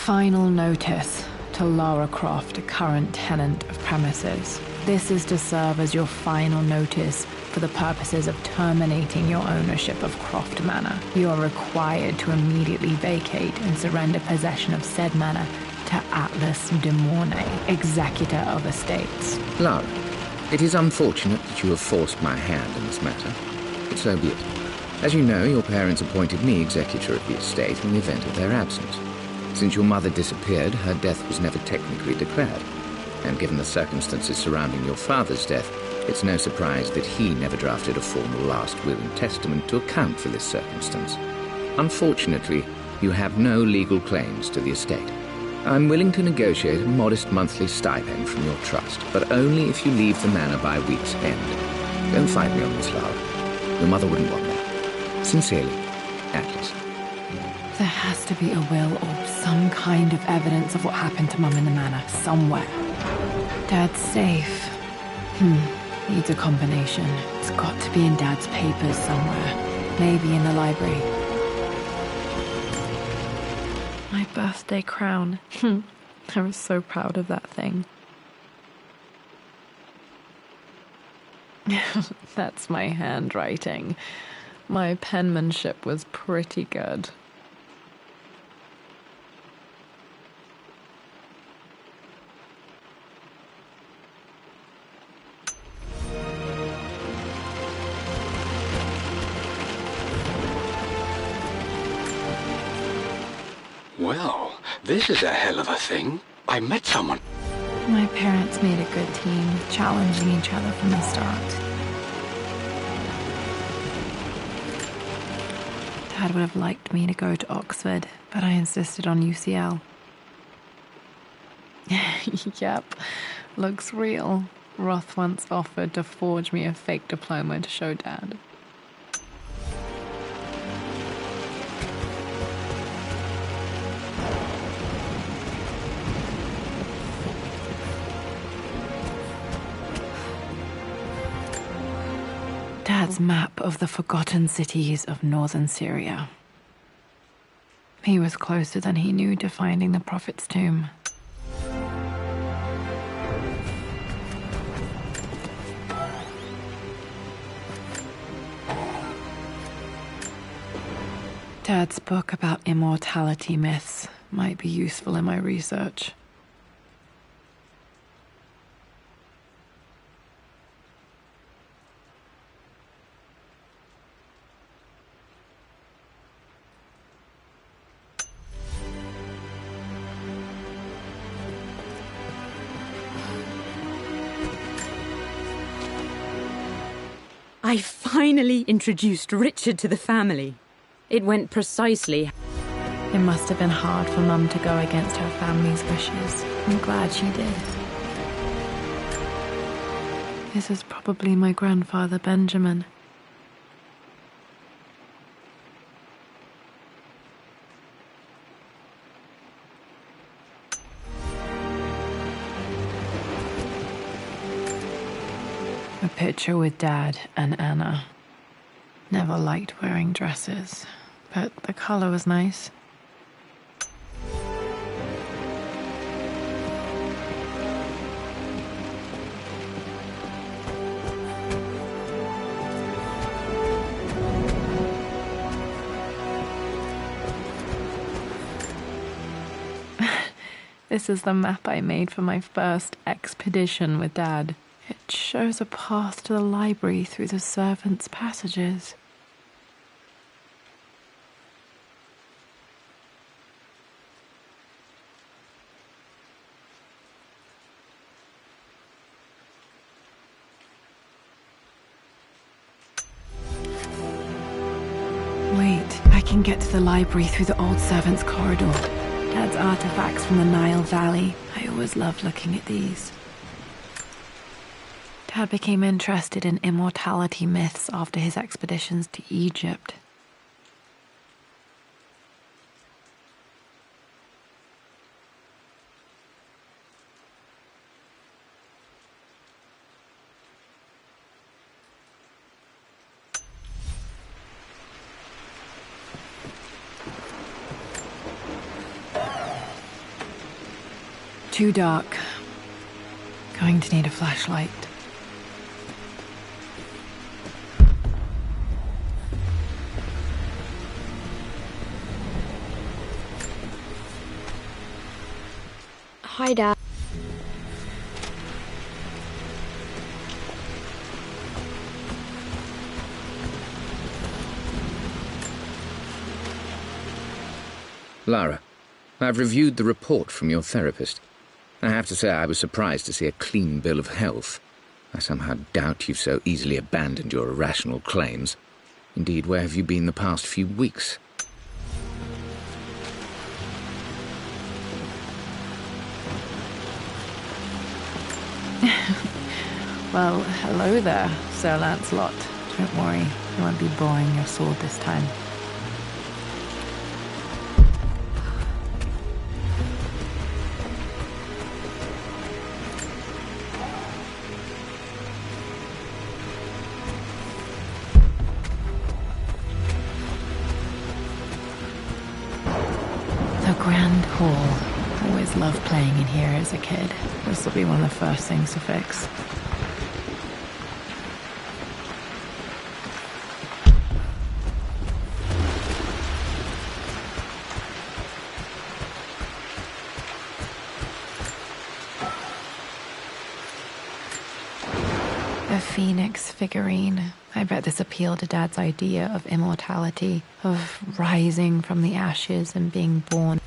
Final notice to Lara Croft, current tenant of premises. This is to serve as your final notice for the purposes of terminating your ownership of Croft Manor. You are required to immediately vacate and surrender possession of said manor to Atlas de Mornay, executor of estates. Lara, it is unfortunate that you have forced my hand in this matter, but so be it. As you know, your parents appointed me executor of the estate in the event of their absence. Since your mother disappeared, her death was never technically declared. And given the circumstances surrounding your father's death, it's no surprise that he never drafted a formal last will and testament to account for this circumstance. Unfortunately, you have no legal claims to the estate. I'm willing to negotiate a modest monthly stipend from your trust, but only if you leave the manor by week's end. Don't fight me on this, Lara. Your mother wouldn't want that. Sincerely, Atlas. There has to be a will or some kind of evidence of what happened to Mum in the manor, somewhere. Dad's safe. Needs a combination. It's got to be in Dad's papers somewhere. Maybe in the library. My birthday crown. I was so proud of that thing. That's my handwriting. My penmanship was pretty good. Well, this is a hell of a thing. I met someone. My parents made a good team, challenging each other from the start. Dad would have liked me to go to Oxford, but I insisted on UCL. Yep, looks real. Roth once offered to forge me a fake diploma to show Dad. Dad's map of the forgotten cities of northern Syria. He was closer than he knew to finding the Prophet's tomb. Dad's book about immortality myths might be useful in my research. I finally introduced Richard to the family. It went precisely. It must have been hard for Mum to go against her family's wishes. I'm glad she did. This is probably my grandfather, Benjamin. A picture with Dad and Anna. Never liked wearing dresses, but the color was nice. This is the map I made for my first expedition with Dad. It shows a path to the library through the servants' passages. Wait, I can get to the library through the old servants' corridor. Dad's artifacts from the Nile Valley. I always loved looking at these. Dad became interested in immortality myths after his expeditions to Egypt. Too dark. Going to need a flashlight. Hi, Dad. Lara, I've reviewed the report from your therapist. I have to say I was surprised to see a clean bill of health. I somehow doubt you've so easily abandoned your irrational claims. Indeed, where have you been the past few weeks? Well, hello there, Sir Lancelot. Don't worry, I won't be boring your sword this time. The Grand Hall. Always loved playing in here as a kid. This will be one of the first things to fix. A phoenix figurine. I bet this appealed to Dad's idea of immortality, of rising from the ashes and being born.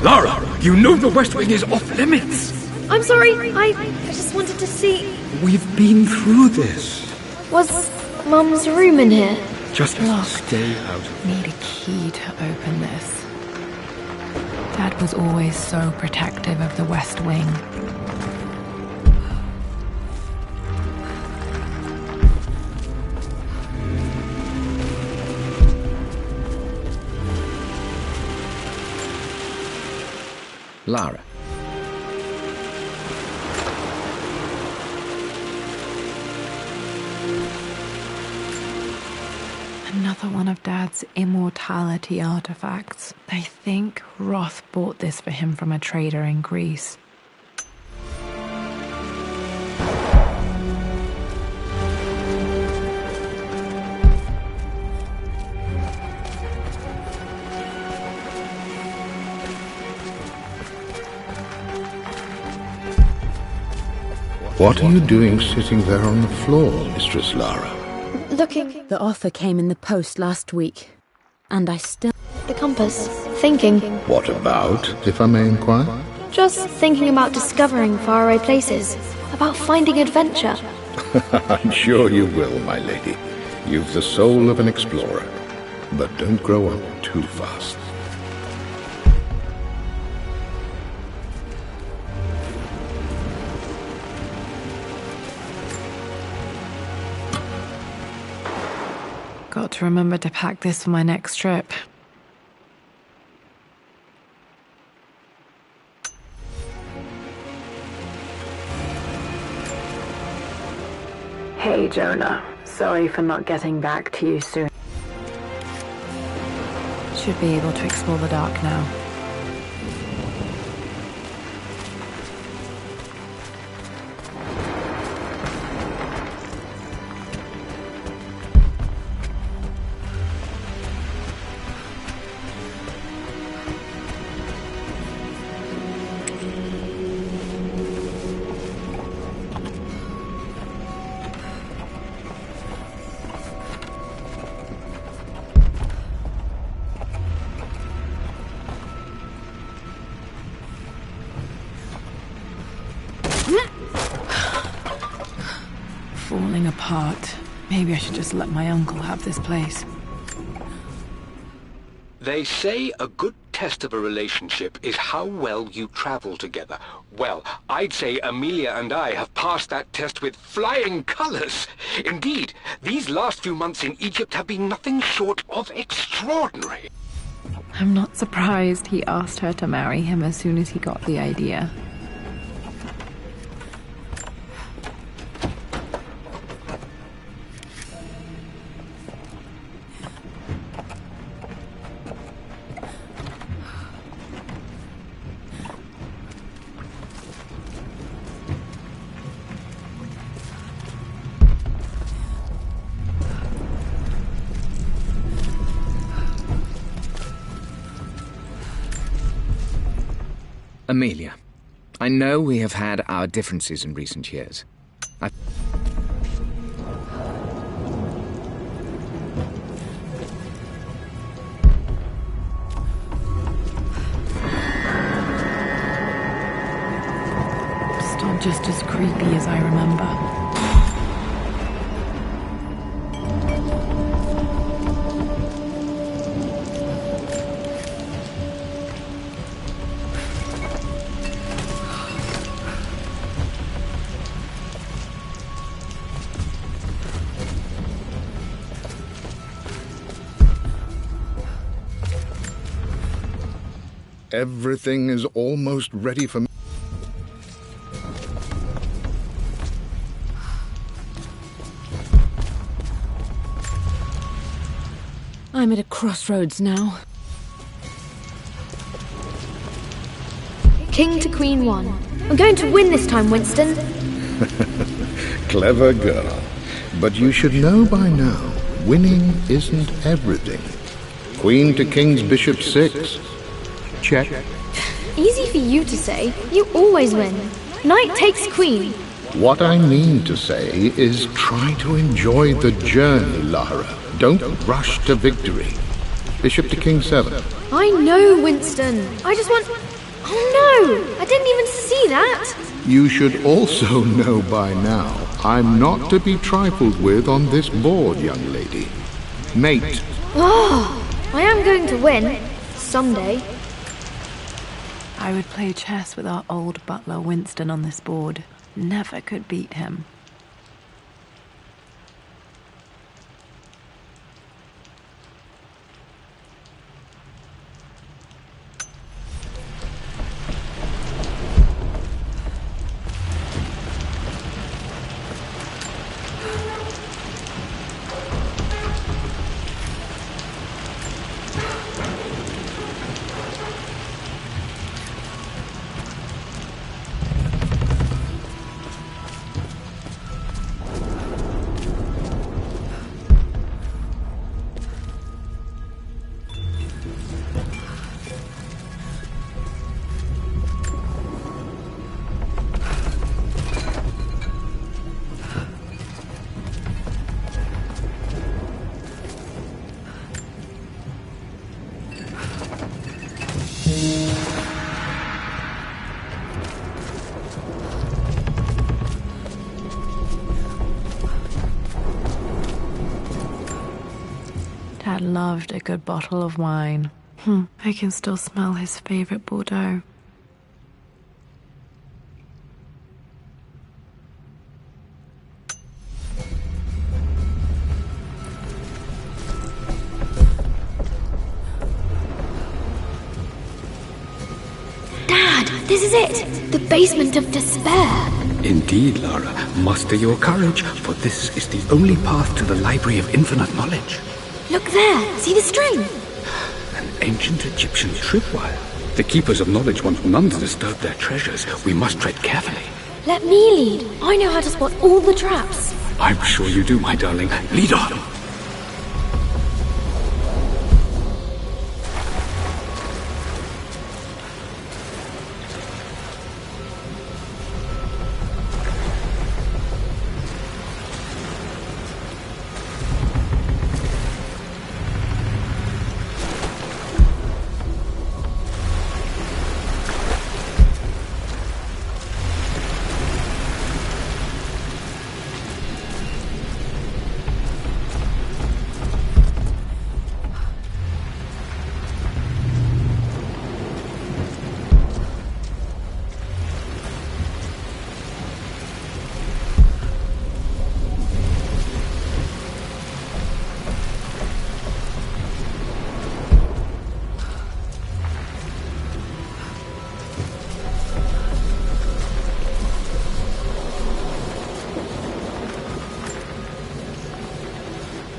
Lara, you know the West Wing is off limits. I'm sorry, I just wanted to see... We've been through this. Was Mum's room in here? Just Locked. stay out of Need a key to open this. Dad was always so protective of the West Wing. Lara. Another one of Dad's immortality artifacts. I think Roth bought this for him from a trader in Greece. What are you doing sitting there on the floor, Mistress Lara? Looking. The offer came in the post last week, and I still... The compass. Thinking. What about, if I may inquire? Just thinking about discovering faraway places. About finding adventure. I'm sure you will, my lady. You've the soul of an explorer. But don't grow up too fast. Got to remember to pack this for my next trip. Hey, Jonah. Sorry for not getting back to you soon. Should be able to explore the dark now. Falling apart. Maybe I should just let my uncle have this place. They say a good test of a relationship is how well you travel together. Well, I'd say Amelia and I have passed that test with flying colors. Indeed, these last few months in Egypt have been nothing short of extraordinary. I'm not surprised he asked her to marry him as soon as he got the idea. Amelia, I know we have had our differences in recent years. It's not just as creepy as I remember. Everything is almost ready for me. I'm at a crossroads now. King to Queen 1. I'm going to win this time, Winston. Clever girl. But you should know by now, winning isn't everything. Queen to King's Bishop 6. Check. Easy for you to say. You always win. Knight takes queen. What I mean to say is try to enjoy the journey, Lara. Don't rush to victory. Bishop to King 7. I know, Winston. I just want... Oh no! I didn't even see that! You should also know by now, I'm not to be trifled with on this board, young lady. Mate. Oh, I am going to win. Someday. I would play chess with our old butler Winston on this board. Never could beat him. Dad loved a good bottle of wine. I can still smell his favorite Bordeaux. Dad, this is it! The basement of despair! Indeed, Lara. Muster your courage, for this is the only path to the Library of Infinite Knowledge. Look there! See the string? An ancient Egyptian tripwire. The Keepers of Knowledge want none to disturb their treasures. We must tread carefully. Let me lead. I know how to spot all the traps. I'm sure you do, my darling. Lead on!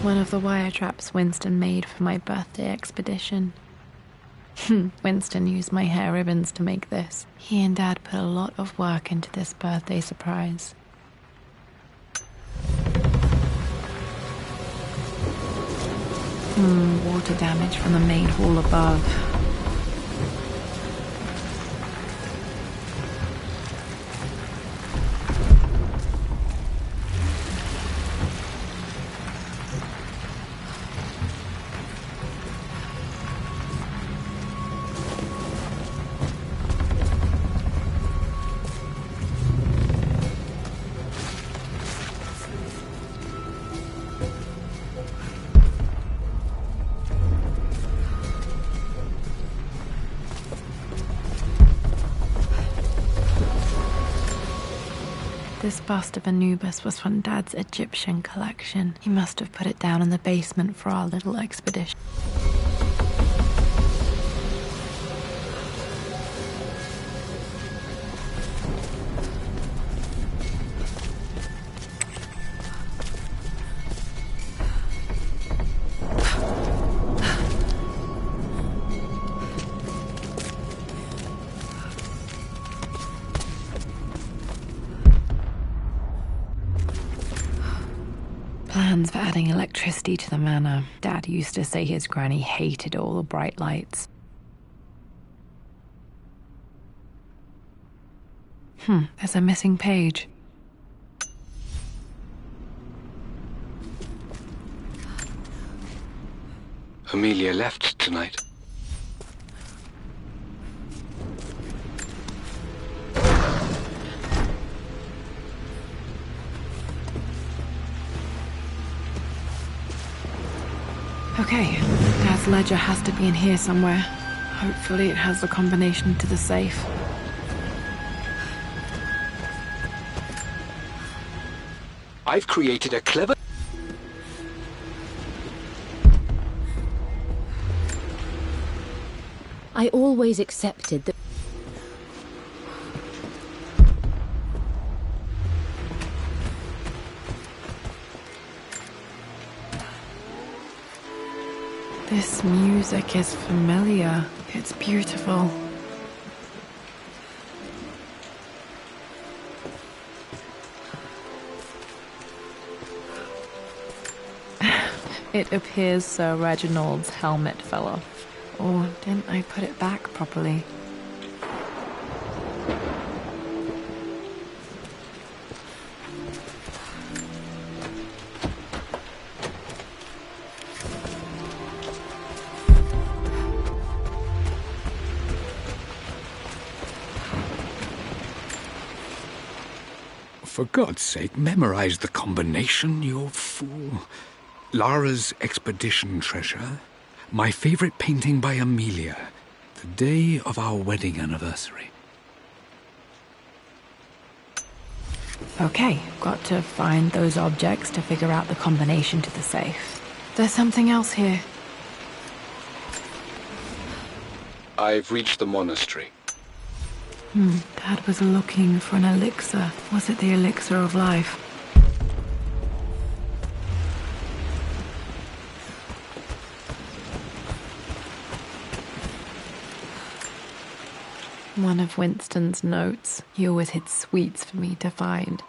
One of the wire traps Winston made for my birthday expedition. Winston used my hair ribbons to make this. He and Dad put a lot of work into this birthday surprise. Water damage from the main hall above. This bust of Anubis was from Dad's Egyptian collection. He must have put it down in the basement for our little expedition. Plans for adding electricity to the manor. Dad used to say his granny hated all the bright lights. There's a missing page. Amelia left tonight. Okay, Dad's ledger has to be in here somewhere. Hopefully it has the combination to the safe. I've created a clever... I always accepted that... This music is familiar. It's beautiful. It appears Sir Reginald's helmet fell off. Or didn't I put it back properly? For God's sake, memorize the combination, you fool. Lara's expedition treasure, my favorite painting by Amelia, the day of our wedding anniversary. Okay, got to find those objects to figure out the combination to the safe. There's something else here. I've reached the monastery. Dad was looking for an elixir. Was it the elixir of life? One of Winston's notes. He always hid sweets for me to find.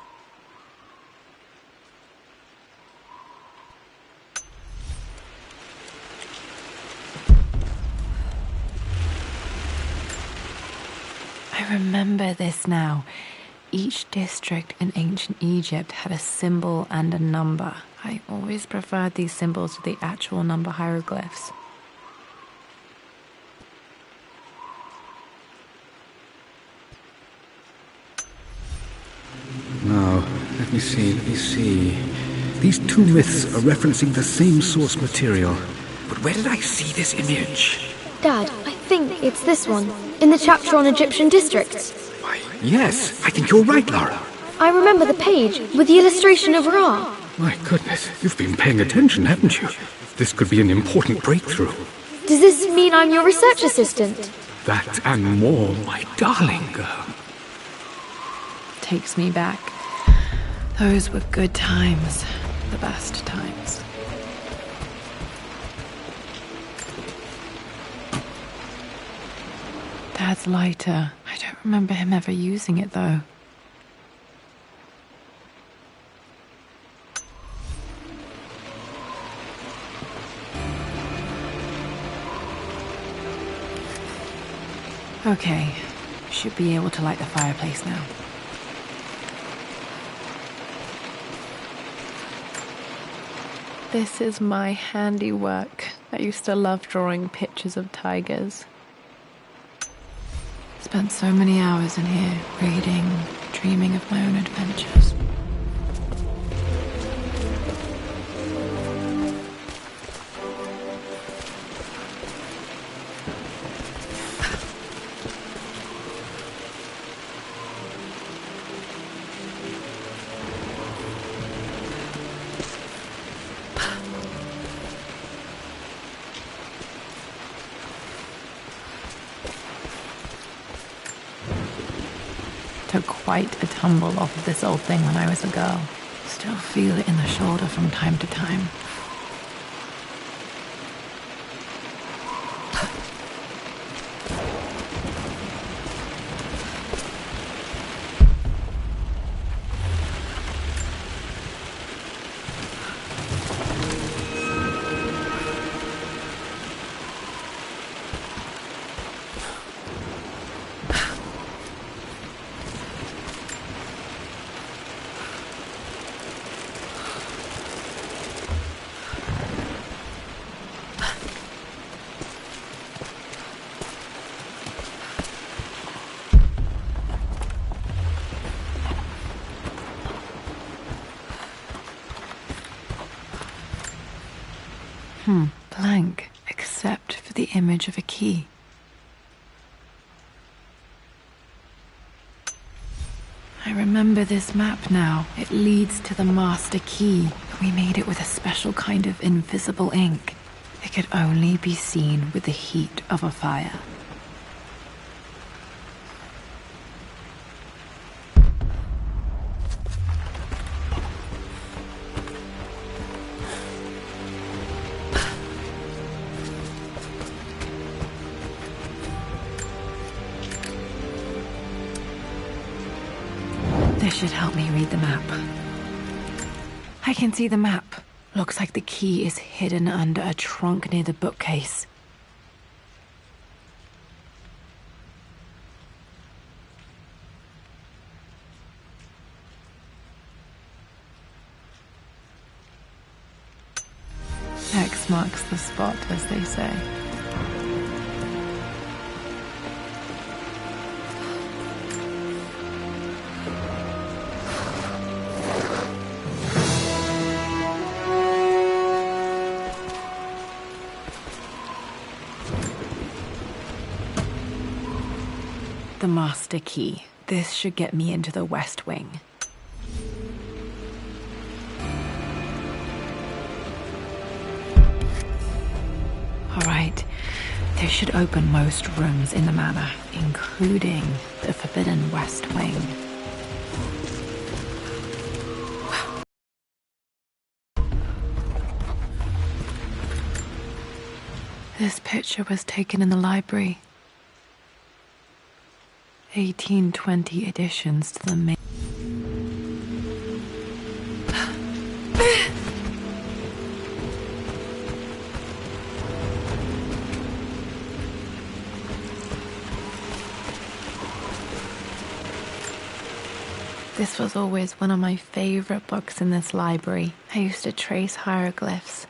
I remember this now. Each district in ancient Egypt had a symbol and a number. I always preferred these symbols to the actual number hieroglyphs. Now, let me see. These two myths are referencing the same source material. But where did I see this image? Dad, I think it's this one, in the chapter on Egyptian districts. Why, yes, I think you're right, Lara. I remember the page with the illustration of Ra. My goodness, you've been paying attention, haven't you? This could be an important breakthrough. Does this mean I'm your research assistant? That and more, my darling girl. Takes me back. Those were good times. The best times. Dad's lighter. I don't remember him ever using it, though. Okay, should be able to light the fireplace now. This is my handiwork. I used to love drawing pictures of tigers. Spent so many hours in here, reading, dreaming of my own adventures. Took quite a tumble off of this old thing when I was a girl. Still feel it in the shoulder from time to time. Blank, except for the image of a key. I remember this map now. It leads to the master key. We made it with a special kind of invisible ink. It could only be seen with the heat of a fire. This should help me read the map. I can see the map. Looks like the key is hidden under a trunk near the bookcase. X marks the spot, as they say. The master key. This should get me into the West Wing. All right, this should open most rooms in the manor, including the forbidden West Wing. This picture was taken in the library. 1820 additions to the main. This was always one of my favorite books in this library. I used to trace hieroglyphs.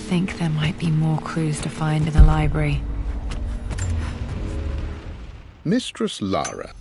think there might be more clues to find in the library. Mistress Lara.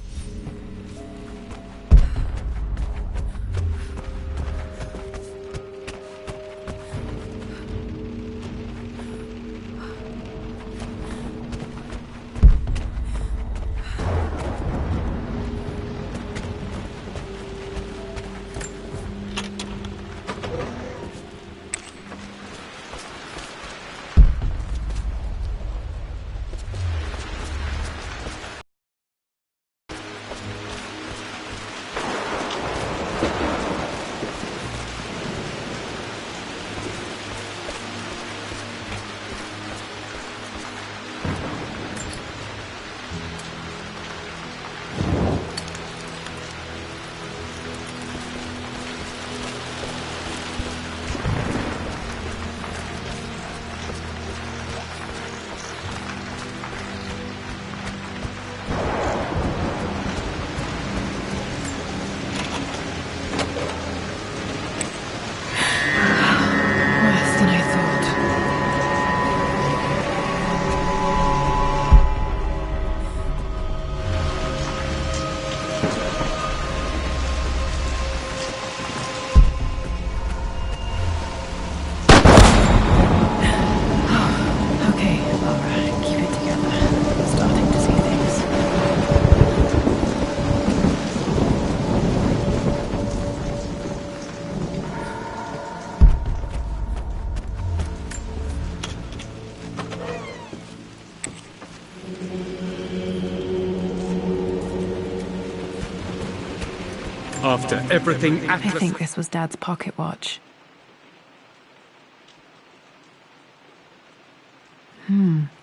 After everything Atlas... I think this was Dad's pocket watch.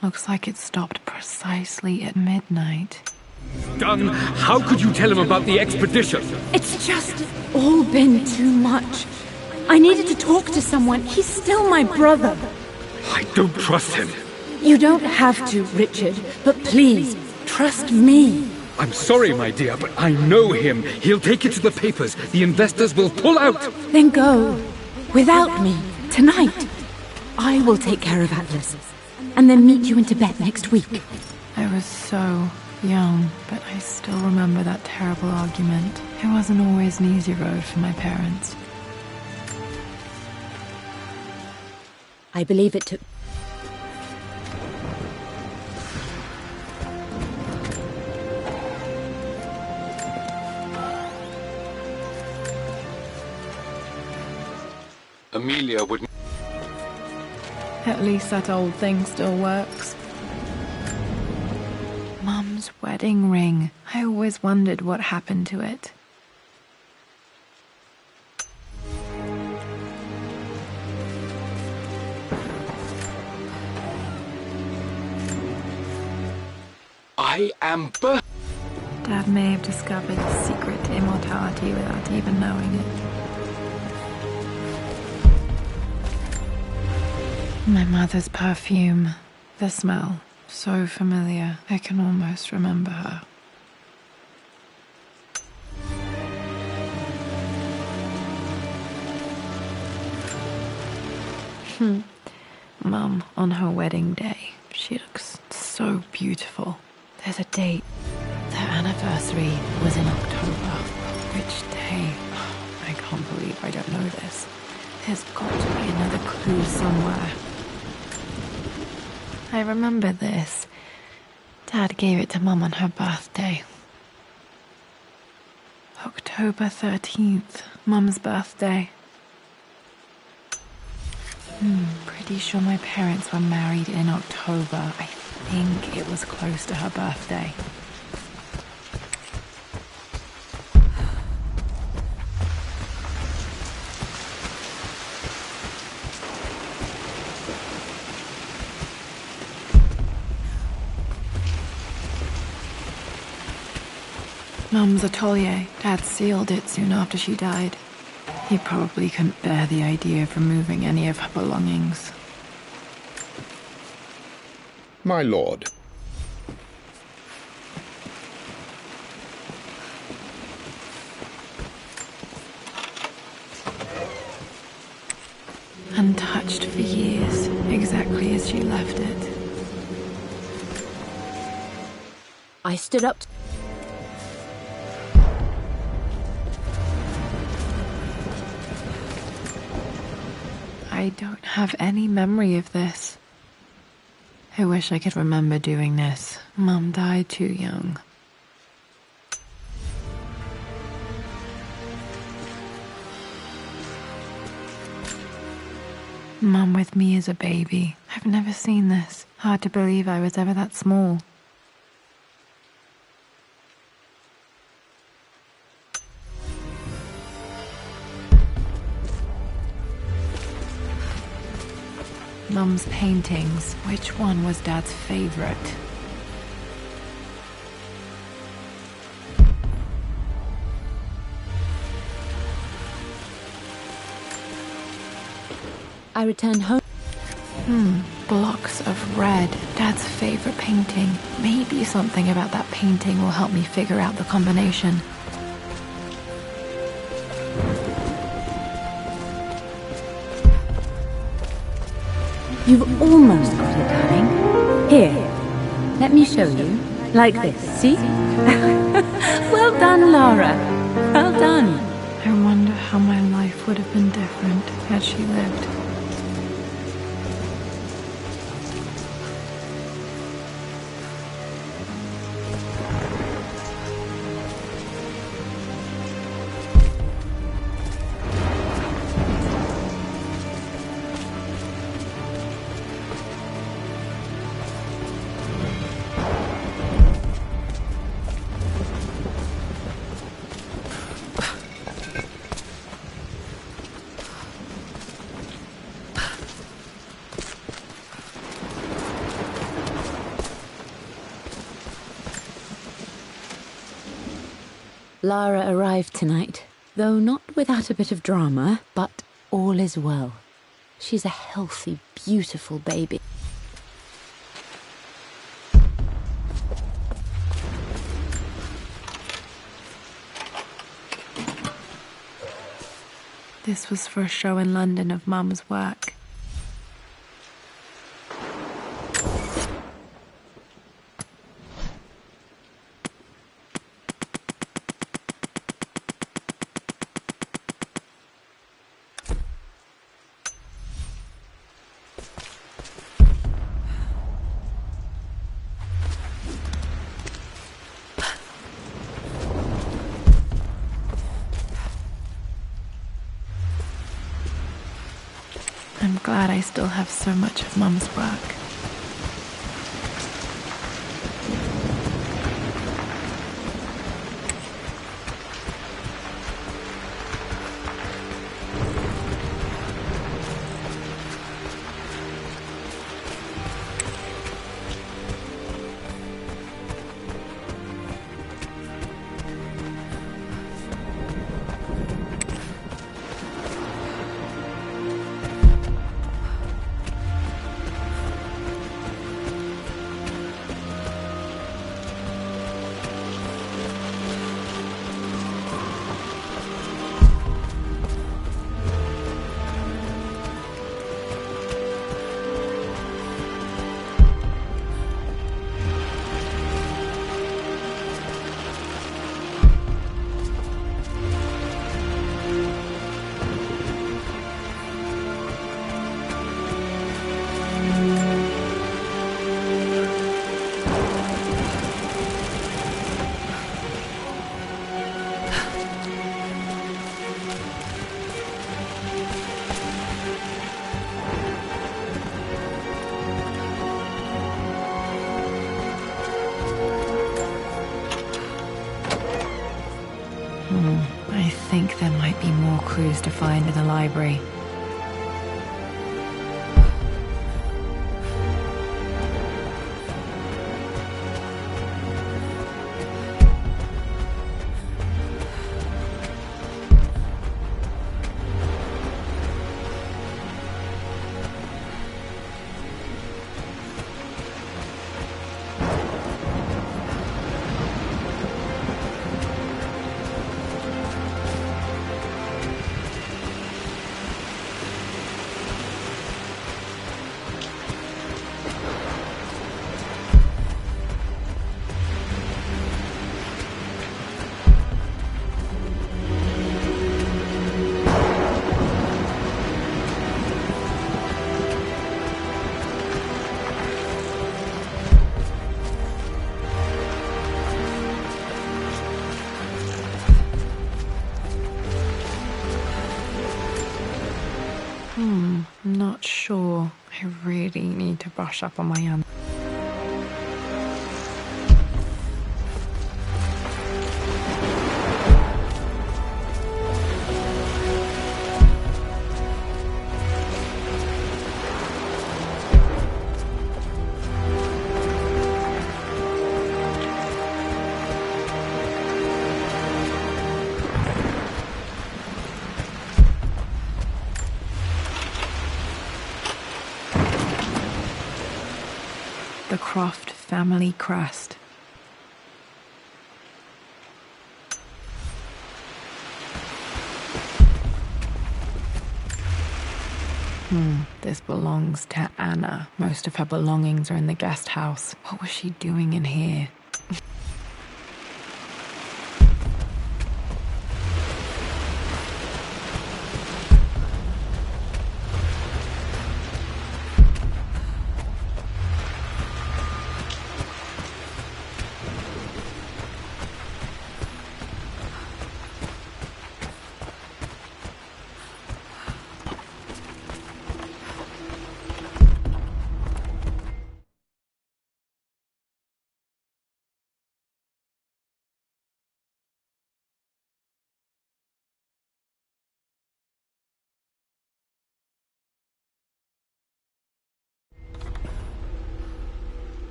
Looks like it stopped precisely at midnight. Done. How could you tell him about the expedition? It's just all been too much. I needed to talk to someone. He's still my brother. I don't trust him. You don't have to, Richard, but please, trust me. I'm sorry, my dear, but I know him. He'll take it to the papers. The investors will pull out. Then go. Without me. Tonight. I will take care of Atlas. And then meet you in Tibet next week. I was so young, but I still remember that terrible argument. It wasn't always an easy road for my parents. I believe it took... Amelia would... At least that old thing still works. Mum's wedding ring. I always wondered what happened to it. I am Dad may have discovered the secret to immortality without even knowing it. My mother's perfume. The smell. So familiar. I can almost remember her. Mum, on her wedding day, she looks so beautiful. There's a date. Their anniversary was in October. Which day? I can't believe I don't know this. There's got to be another clue somewhere. I remember this. Dad gave it to Mum on her birthday. October 13th, Mum's birthday. Pretty sure my parents were married in October. I think it was close to her birthday. Mum's atelier. Dad sealed it soon after she died. He probably couldn't bear the idea of removing any of her belongings. My lord. Untouched for years. exactly as she left it. I stood up. I don't have any memory of this. I wish I could remember doing this. Mum died too young. Mum with me as a baby. I've never seen this. Hard to believe I was ever that small. Mum's paintings. Which one was Dad's favorite? I returned home. Blocks of red. Dad's favorite painting. Maybe something about that painting will help me figure out the combination. You've almost got it, darling. Here, let me show you. Like this, see? Well done, Laura. Well done. I wonder how my life would have been different had she lived. Lara arrived tonight, though not without a bit of drama, but all is well. She's a healthy, beautiful baby. This was for a show in London of Mum's work. I'm glad I still have so much of Mum's work. I think there might be more clues to find in the library. I really need to brush up on my answers. The Croft family crest. This belongs to Anna. Most of her belongings are in the guest house. What was she doing in here?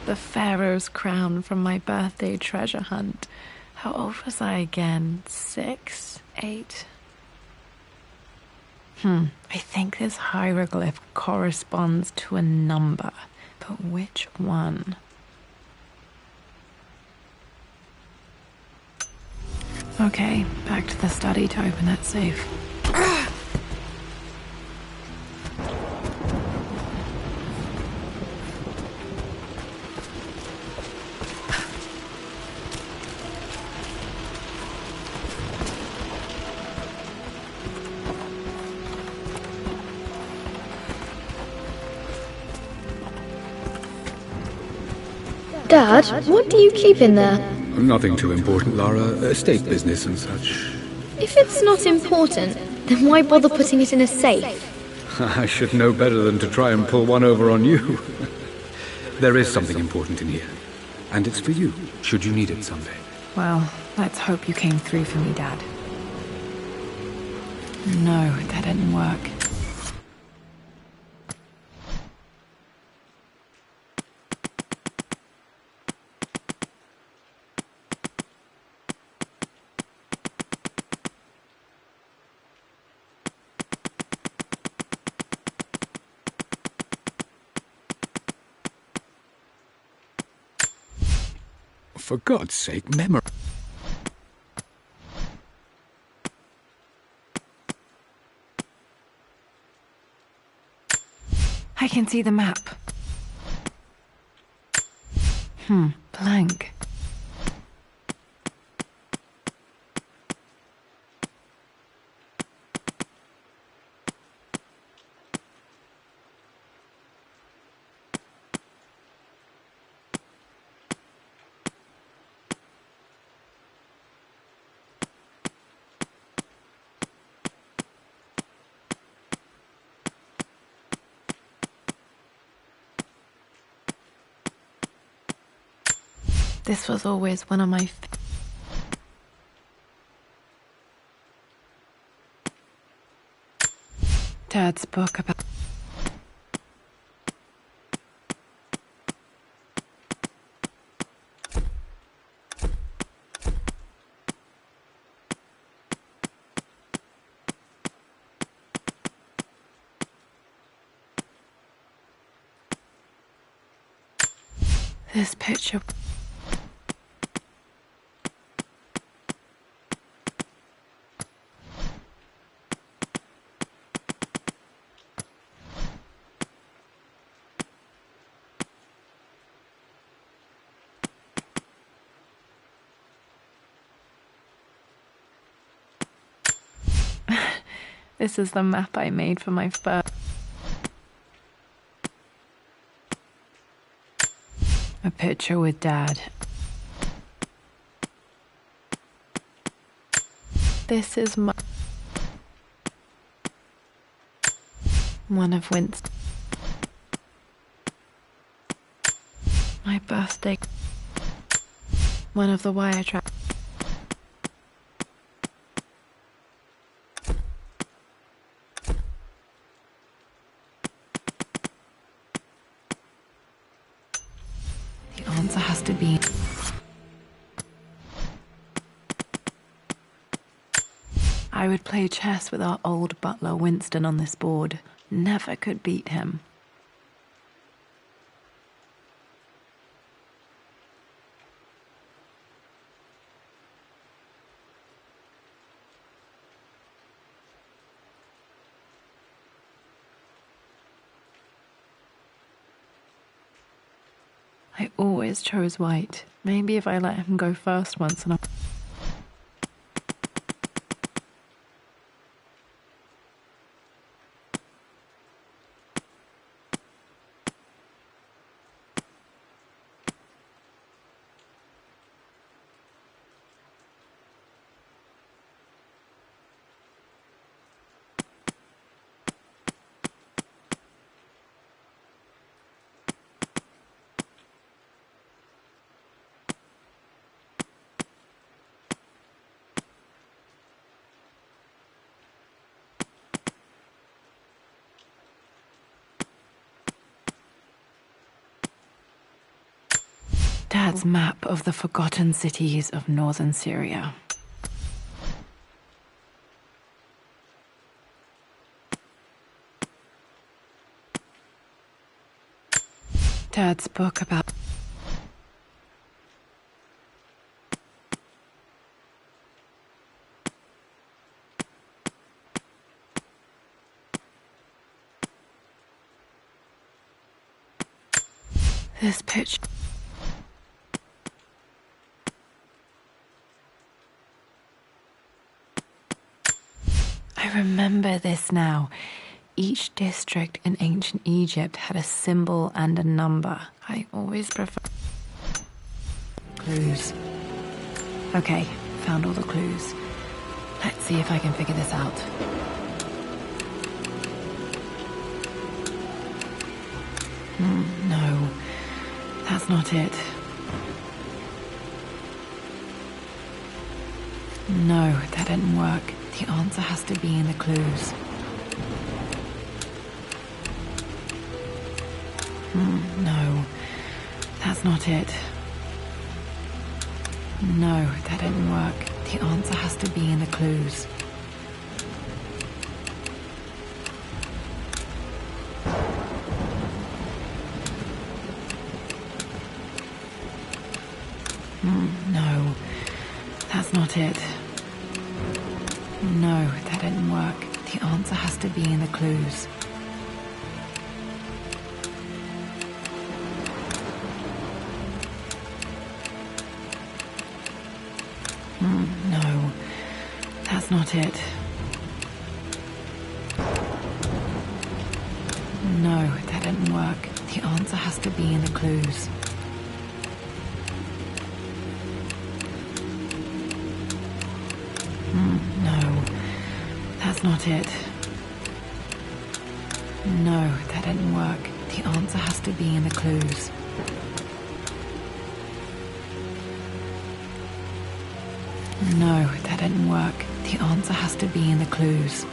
The Pharaoh's crown from my birthday treasure hunt. How old was I again? 6? 8? I think this hieroglyph corresponds to a number, but which one? Okay, back to the study to open that safe. Dad, what do you keep in there? Nothing too important, Lara. Estate business and such. If it's not important, then why bother putting it in a safe? I should know better than to try and pull one over on you. There is something important in here. And it's for you, should you need it someday. Well, let's hope you came through for me, Dad. No, that didn't work. For God's sake, memorize. I can see the map. Blank. This was always one of my Dad's book about this picture. This is the map I made for my first. A picture with Dad. This is one of Winston. My birthday. One of the wire tracks. The answer has to be... I would play chess with our old butler Winston on this board. Never could beat him. I always chose white. Maybe if I let him go first once and Dad's map of the forgotten cities of northern Syria. Dad's book about... This picture... I remember this now. Each district in ancient Egypt had a symbol and a number. I always prefer... Clues. Okay, found all the clues. Let's see if I can figure this out. No, that's not it. No, that didn't work. The answer has to be in the clues. No, that's not it. No, that didn't work. The answer has to be in the clues. No, that's not it. No, that didn't work. The answer has to be in the clues. No, that's not it. No, that didn't work. The answer has to be in the clues. No, that's not it. No, that didn't work. The answer has to be in the clues. No, that didn't work. The answer has to be in the clues.